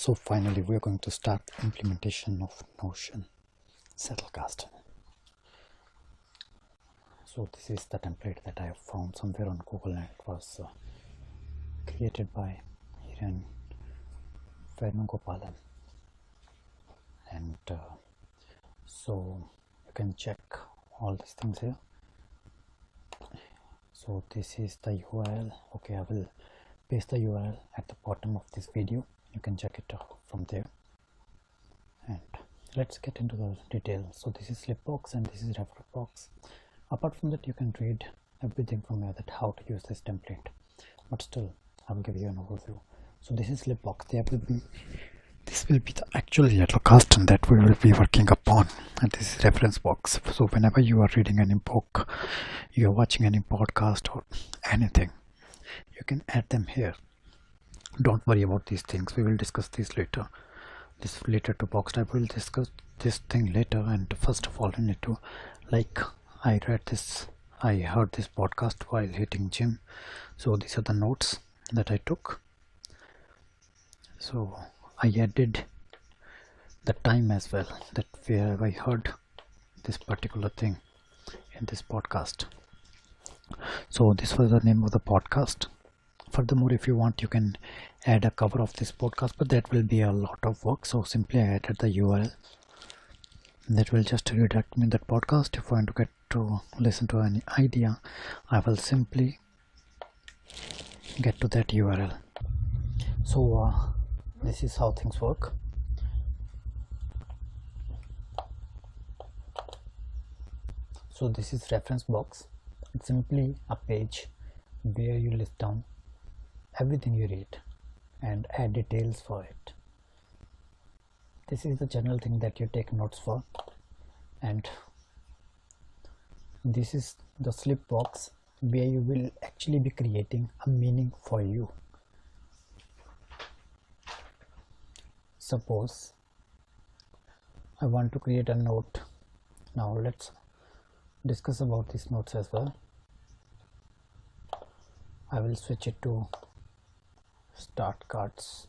So finally we're going to start implementation of Notion Zettlekasten. So this is the template that I have found somewhere on Google, and it was created by Hiran Venugopalan, and so you can check all these things here. So this is the URL. Okay, I will paste the URL at the bottom of this video. You can check it out from there, and let's get into the details. So this is slip box and this is reference box. Apart from that, you can read everything from here, that how to use this template, but still I will give you an overview. So this is slip box. This will be the actual Zettlekasten that we will be working upon, and this is reference box. So whenever you are reading any book, you are watching any podcast or anything, you can add them here. Don't worry about these things, we will discuss this later. This related to box type, we will discuss this thing later. And first of all, you need to, like, I heard this podcast while hitting gym. So these are the notes that I took. So I added the time as well, that where I heard this particular thing in this podcast. So this was the name of the podcast. Furthermore, if you want, you can add a cover of this podcast, but that will be a lot of work. So simply I added the URL that will just redirect me that podcast. If I want to get to listen to any idea, I will simply get to that URL. So this is how things work. So this is reference box. It's simply a page where you list down everything you read and add details for it. This is the general thing that you take notes for, and this is the slip box where you will actually be creating a meaning for you. Suppose I want to create a note. Now let's discuss about these notes as well. I will switch it to start cards.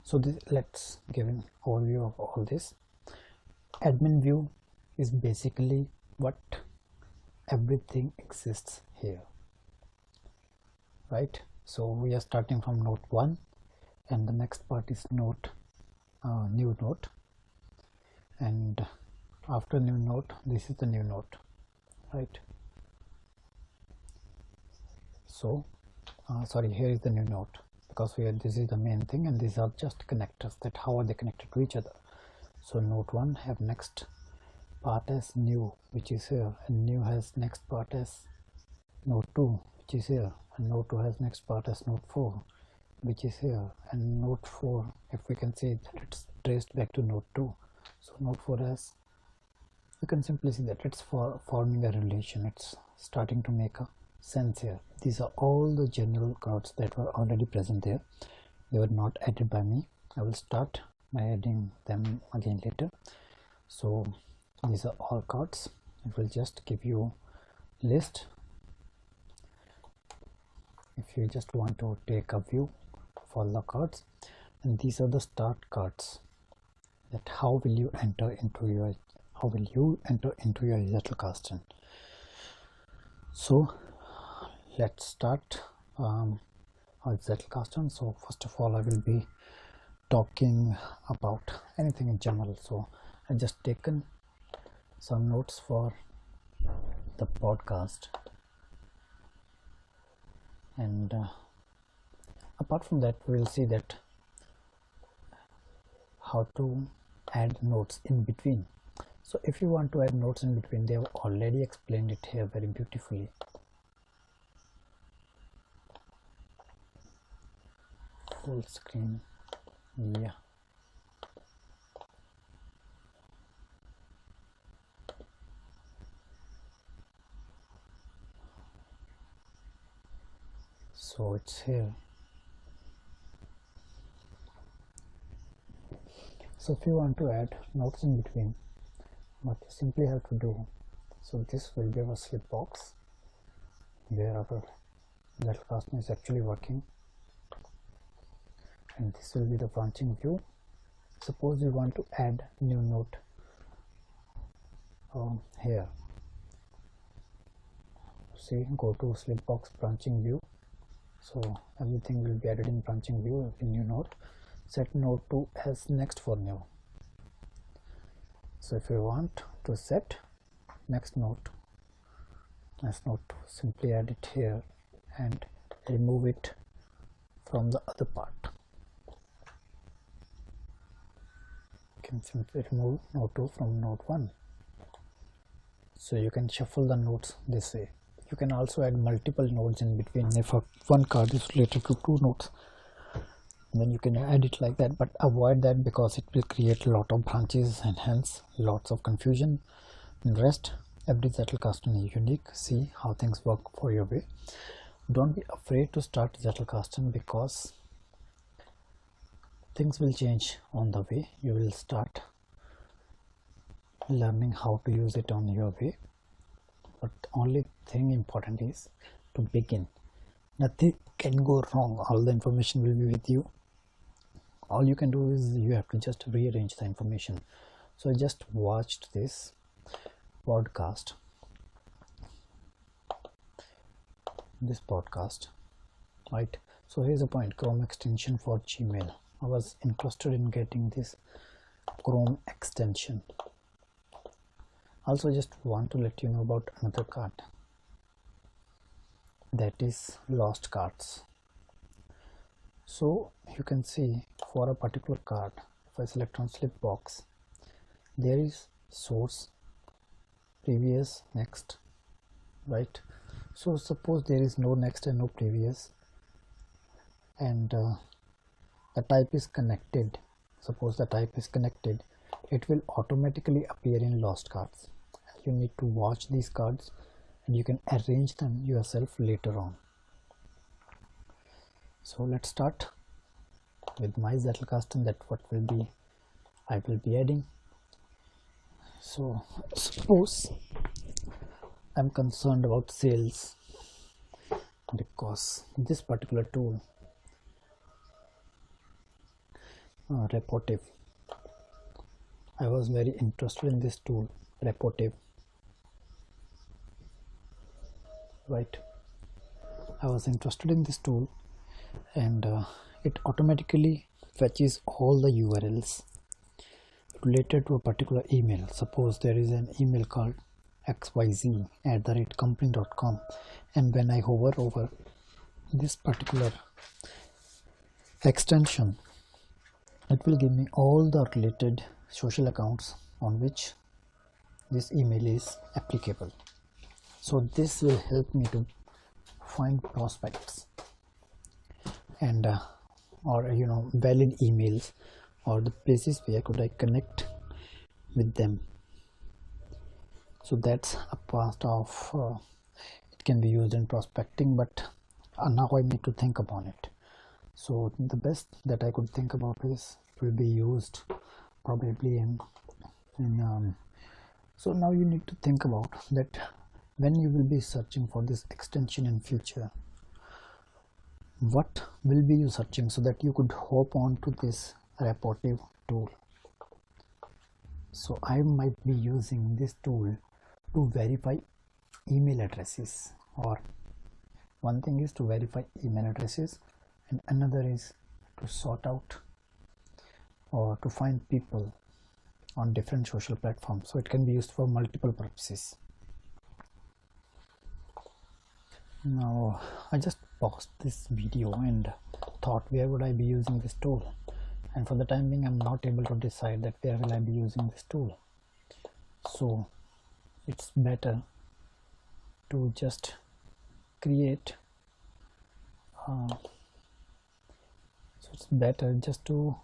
So let's give an overview of all this. Admin view is basically what everything exists here, right? So we are starting from note 1, and the next part is note new note, and after new note, this is the new note, right? So sorry, here is the new note, because this is the main thing, and these are just connectors, that how are they connected to each other. So note 1 have next part as new, which is here, and new has next part as note 2, which is here, and note 2 has next part as note 4, which is here, and note 4, if we can say that it's traced back to note 2. So note 4 has, you can simply see that it's forming a relation, it's starting to make a sense here. These are all the general cards that were already present there. They were not added by me. I will start by adding them again later. So these are all cards. It will just give you list if you just want to take a view of all the cards. And these are the start cards, that how will you enter into your Zettlekasten. So let's start our Zettlekasten. So first of all, I will be talking about anything in general. So I just taken some notes for the podcast, and apart from that, we will see that how to add notes in between. So if you want to add notes in between, they have already explained it here very beautifully. Full screen, yeah. So it's here. So if you want to add notes in between, what you simply have to do, so this will be our slip box where our Zettlekasten is actually working, and this will be the branching view Suppose you want to add new note here. See, go to Slipbox branching view. So everything will be added in branching view in new note. Set note to as next for new. So if you want to set next note as note, simply add it here and remove it from the other part. You can simply remove note 2 from note 1. So you can shuffle the notes this way. You can also add multiple nodes in between. If one card is related to 2 nodes, then you can add it like that, but avoid that because it will create a lot of branches and hence lots of confusion. And rest, every Zettlekasten is unique. See how things work for your way. Don't be afraid to start Zettlekasten because things will change on the way. You will start learning how to use it on your way. But the only thing important is to begin. Nothing can go wrong. All the information will be with you. All you can do is you have to just rearrange the information. So I just watched this podcast, right? So here's a point: Chrome extension for Gmail. I was interested in getting this Chrome extension. Also, just want to let you know about another card, that is lost cards. So you can see for a particular card, if I select on Slipbox, there is source, previous, next, right? So suppose there is no next and no previous, and the type is connected. Suppose the type is connected, it will automatically appear in lost cards. You need to watch these cards and you can arrange them yourself later on. So let's start with my Zettlekasten, that what will be I will be adding. So suppose I'm concerned about sales because this particular tool, Reportive, I was very interested in this tool, Reportive, right? I was interested in this tool, and it automatically fetches all the URLs related to a particular email. Suppose there is an email called xyz@company.com, and when I hover over this particular extension, it will give me all the related social accounts on which this email is applicable. So this will help me to find prospects and or valid emails, or the places where could I connect with them. So that's a part of it can be used in prospecting, but now I need to think upon it. So the best that I could think about is it will be used probably in so now you need to think about that when you will be searching for this extension in future, what will be you searching, so that you could hop on to this Reportive tool. So I might be using this tool to verify email addresses, or one thing is to verify email addresses and another is to sort out or to find people on different social platforms. So it can be used for multiple purposes. Now I just paused this video and thought, where would I be using this tool? And for the time being, I'm not able to decide that where will I be using this tool. So it's better to just create so it's better just to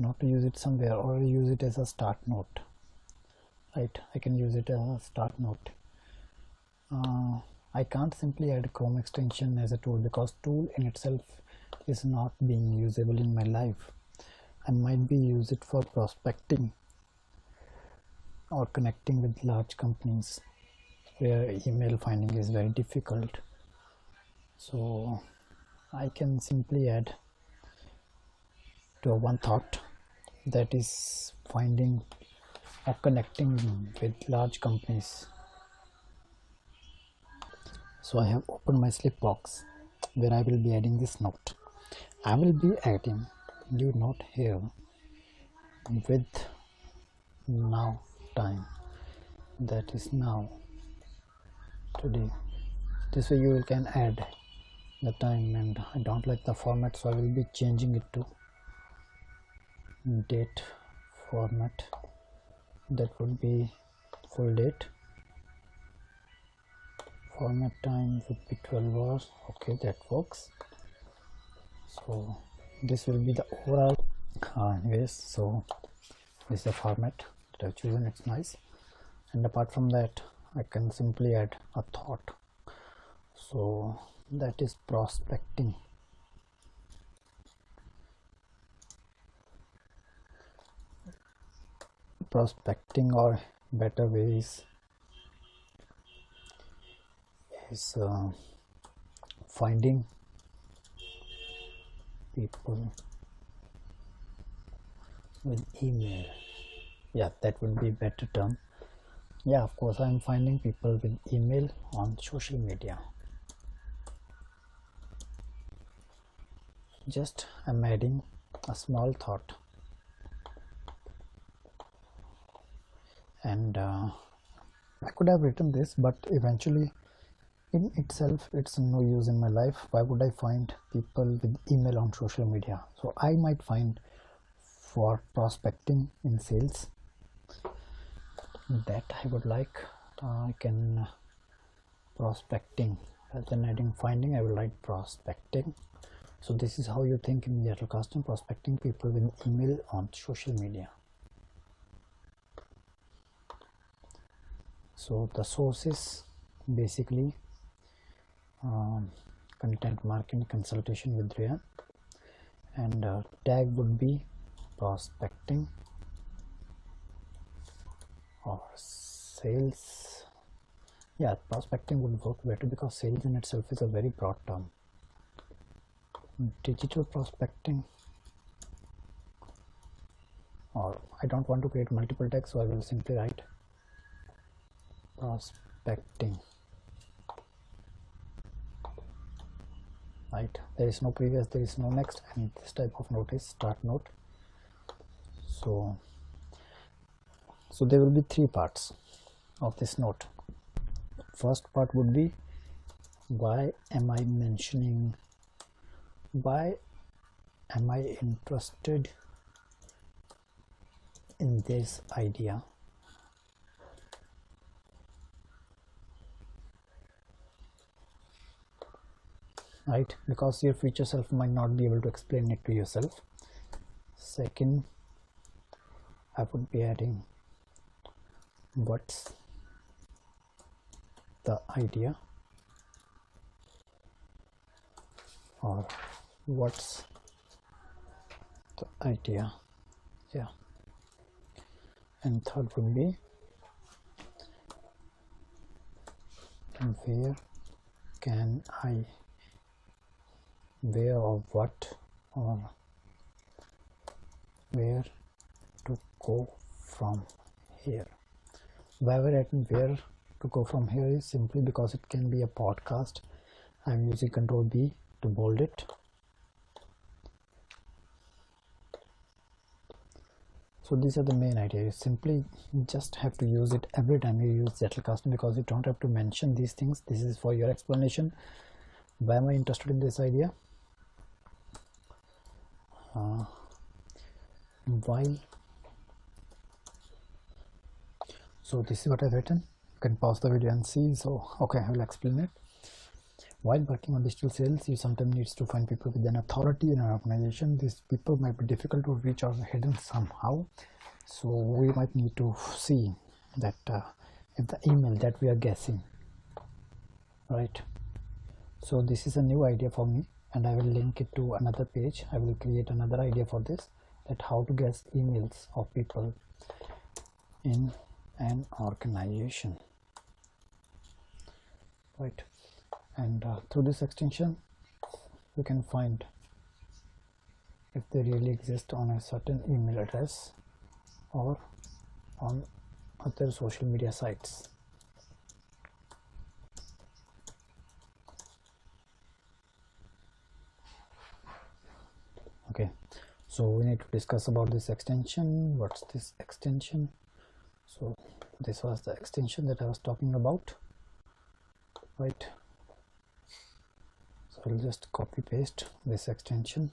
not to use it somewhere, or use it as a start note, right? I can use it as a start note. I can't simply add a Chrome extension as a tool because tool in itself is not being usable in my life. I might be use it for prospecting or connecting with large companies where email finding is very difficult. So I can simply add to one thought, that is finding or connecting with large companies. So I have opened my slip box where I will be adding this note. I will be adding new note here with now time, that is now, today. This way you can add the time, and I don't like the format, so I will be changing it to date format. That would be full date. Format time would be 12 hours. Okay, that works. So this will be the overall anyways. So this is the format that I've chosen. It's nice, and apart from that I can simply add a thought. So that is prospecting. Prospecting, or better ways, is finding people with email. Yeah, that would be better term. Yeah, of course, I'm finding people with email on social media. Just I'm adding a small thought, and I could have written this, but eventually in itself it's no use in my life. Why would I find people with email on social media? So I might find for prospecting in sales that I would like. I can prospecting, rather than adding finding, I will write prospecting. So this is how you think in Zettlekasten: prospecting people with email on social media. So the sources basically content marketing consultation with Rian, and tag would be prospecting or sales. Yeah, prospecting would work better because sales in itself is a very broad term. Digital prospecting, or I don't want to create multiple tags, so I will simply write prospecting. Right, there is no previous, there is no next, and this type of note is start note. So there will be three parts of this note. First part would be, why am I mentioning, why am I interested in this idea? Right, because your future self might not be able to explain it to yourself. Second, I would be adding, what's the idea, or what's the idea. Yeah, and third would be, where can I, where or what, or where to go from here. Why we're writing where to go from here is simply because it can be a podcast. I'm using Control B to bold it. So these are the main ideas. You just have to use it every time you use Zettlekasten, because you don't have to mention these things. This is for your explanation. Why am I interested in this idea? Why? So this is what I've written. You can pause the video and see. So okay, I will explain it. While working on digital sales, you sometimes need to find people with an authority in an organization. These people might be difficult to reach or hidden somehow. So we might need to see that if the email that we are guessing, right? So this is a new idea for me, and I will link it to another page. I will create another idea for this, that how to guess emails of people in an organization, right? And through this extension we can find if they really exist on a certain email address or on other social media sites. Okay, so we need to discuss about this extension. What's this extension? So this was the extension that I was talking about, right? So I'll just copy paste this extension,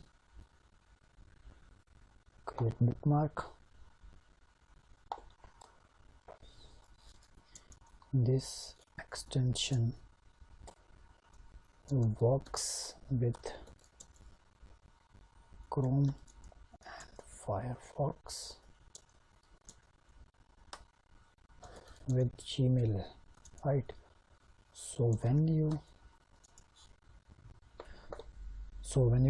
create bookmark. This extension works with Chrome and Firefox, with Gmail, right? So when you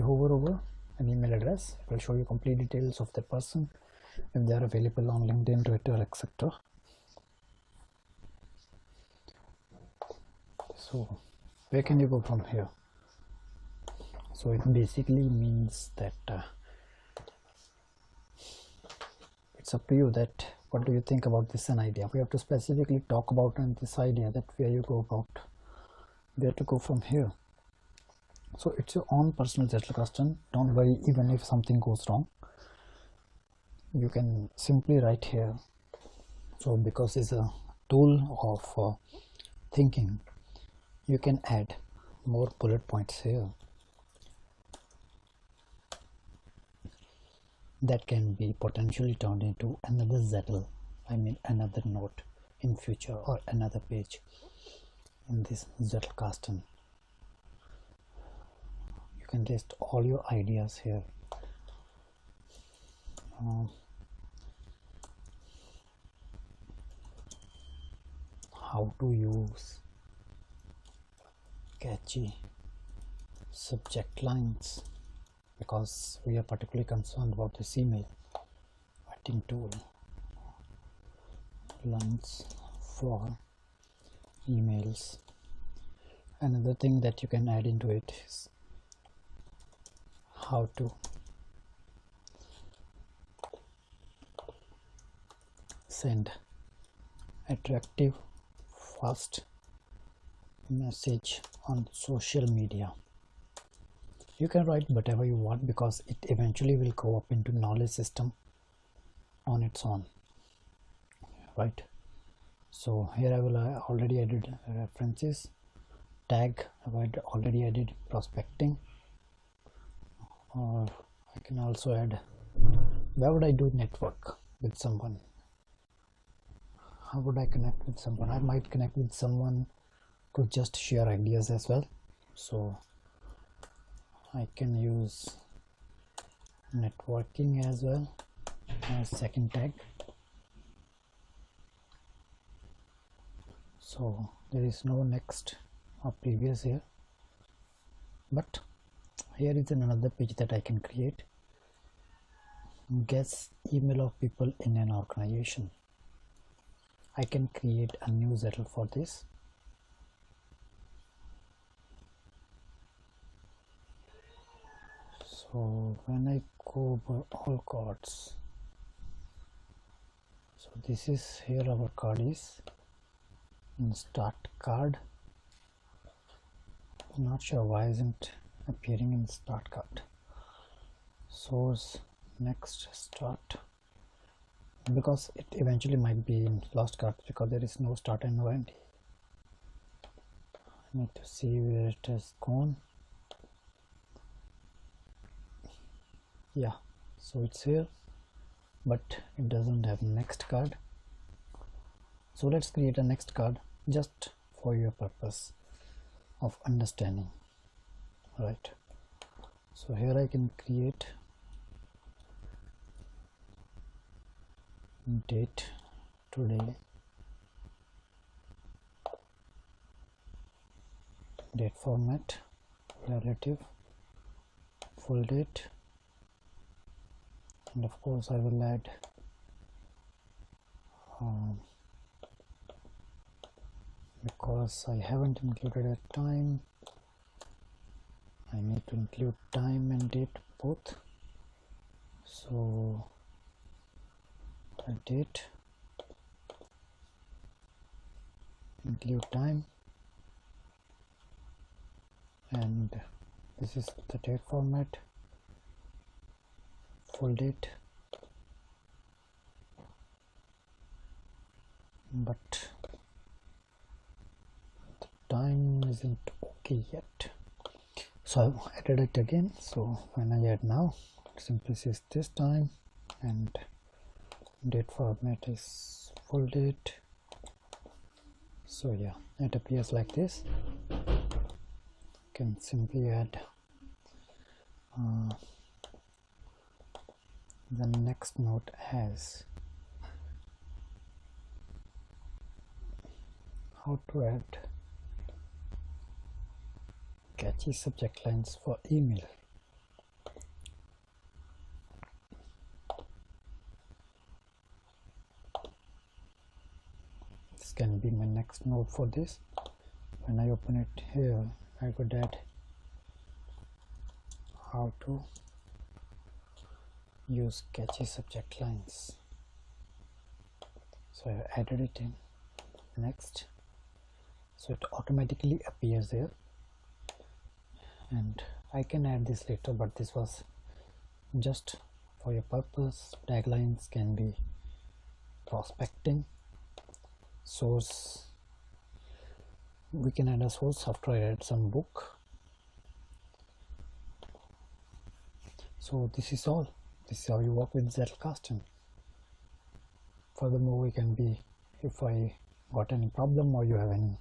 hover over an email address, it will show you complete details of the person, if they are available on LinkedIn, Twitter, etc. So where can you go from here? So it basically means that it's up to you that what do you think about this an idea. We have to specifically talk about this idea, that where you go about, where to go from here. So it's your own personal Zettlekasten. Don't worry, even if something goes wrong, you can simply write here. So because it's a tool of thinking, you can add more bullet points here that can be potentially turned into another Zettel, another note in future, or another page in this Zettlekasten. You can list all your ideas here. How to use catchy subject lines, because we are particularly concerned about this email writing tool. Lines for emails. Another thing that you can add into it is how to send attractive fast message on social media. You can write whatever you want, because it eventually will go up into knowledge system on its own, right? So here I will already added references, tag I've already added prospecting, or I can also add, where would I do network with someone? How would I connect with someone? I might connect with someone to just share ideas as well. So I can use networking as well as second tag. So there is no next or previous here, but here is another page that I can create. Guess email of people in an organization. I can create a new Zettel for this. So when I go over all cards, so this is here our card is in start card. I'm not sure why isn't appearing in start card. Source, next, start, because it eventually might be in lost card, because there is no start and no end. I need to see where it has gone. Yeah, so it's here, but it doesn't have next card. So let's create a next card just for your purpose of understanding, right? So here I can create date today, date format, relative, full date, and of course I will add because I haven't included a time, I need to include time and date both. So date, include time, and this is the date format, full date, but the time isn't okay yet, so I've added it again. So when I add now, it simply says this time, and date format is full date. So yeah, it appears like this. You can simply add the next note as how to add catchy subject lines for email. This can be my next note for this. When I open it here, I could add how to use catchy subject lines. So I added it in next, so it automatically appears there, and I can add this later, but this was just for your purpose. Taglines can be prospecting, source, we can add a source after I add some book. So this is all. This is how you work with Zettlekasten. Furthermore, we can be, if I got any problem or you have any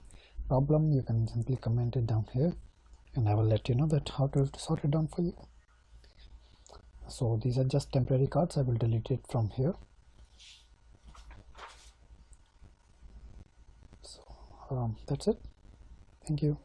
problem, you can simply comment it down here and I will let you know that how to sort it down for you. So these are just temporary cards. I will delete it from here. So that's it. Thank you.